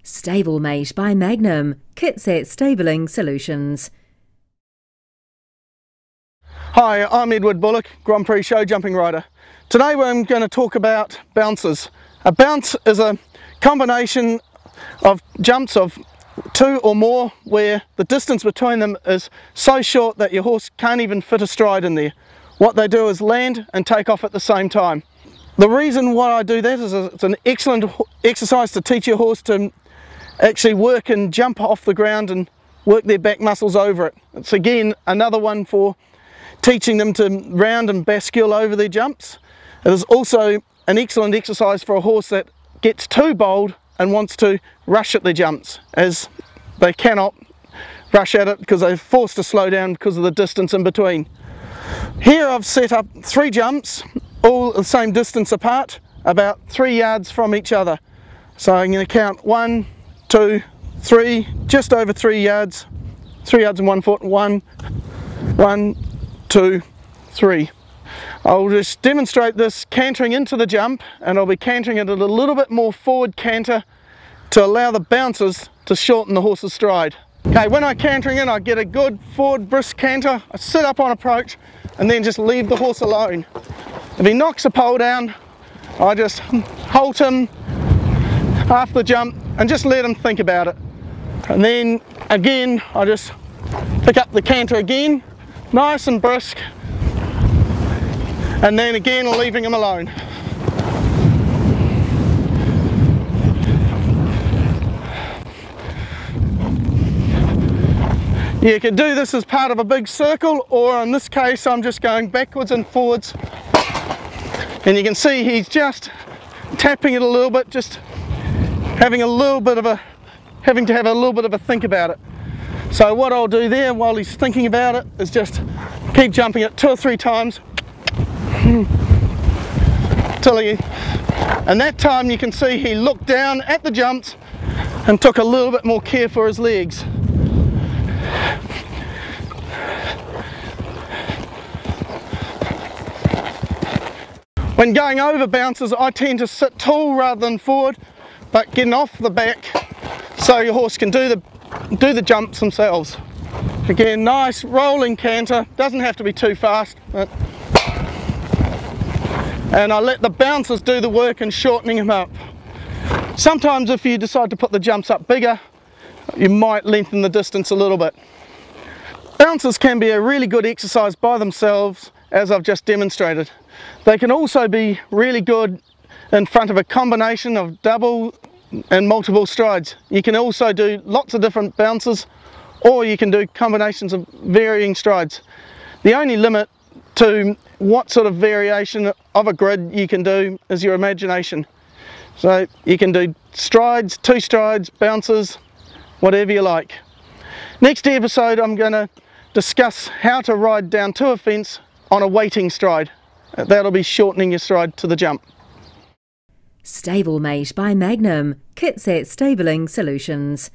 StableMate by Magnum, kit set stabling solutions. Hi, I'm Edward Bullock, Grand Prix show jumping rider. Today I'm going to talk about bounces. A bounce is a combination of jumps of two or more where the distance between them is so short that your horse can't even fit a stride in there. What they do is land and take off at the same time. The reason why I do that is it's an excellent exercise to teach your horse to actually work and jump off the ground and work their back muscles over it. It's again another one for teaching them to round and bascule over their jumps. It is also an excellent exercise for a horse that gets too bold and wants to rush at their jumps, as they cannot rush at it because they're forced to slow down because of the distance in between. Here I've set up 3 jumps, all the same distance apart, about 3 yards from each other. So I'm going to count 1, 2, 3, just over 3 yards, 3 yards and 1 foot, 1, 2, 3. I'll just demonstrate this cantering into the jump, and I'll be cantering it at a little bit more forward canter to allow the bounces to shorten the horse's stride. Okay, when I'm cantering in, I get a good forward brisk canter, I sit up on approach and then just leave the horse alone. If he knocks a pole down, I just halt him after the jump and just let him think about it. And then again, I just pick up the canter again, nice and brisk, and then again leaving him alone. You could do this as part of a big circle, or in this case I'm just going backwards and forwards, and you can see he's just tapping it a little bit, just having to have a little bit of a think about it. So what I'll do there while he's thinking about it is just keep jumping it 2 or 3 times till and that time you can see he looked down at the jumps and took a little bit more care for his legs. When going over bounces, I tend to sit tall rather than forward, but getting off the back so your horse can do the jumps themselves. Again, nice rolling canter, doesn't have to be too fast, and I let the bounces do the work in shortening him up. Sometimes if you decide to put the jumps up bigger, you might lengthen the distance a little bit. Bounces can be a really good exercise by themselves, as I've just demonstrated. They can also be really good in front of a combination of double and multiple strides. You can also do lots of different bounces, or you can do combinations of varying strides. The only limit to what sort of variation of a grid you can do is your imagination. So you can do strides, 2 strides, bounces, whatever you like. Next episode I'm going to discuss how to ride down to a fence on a waiting stride. That'll be shortening your stride to the jump. StableMate by Magnum, kit set stabling solutions.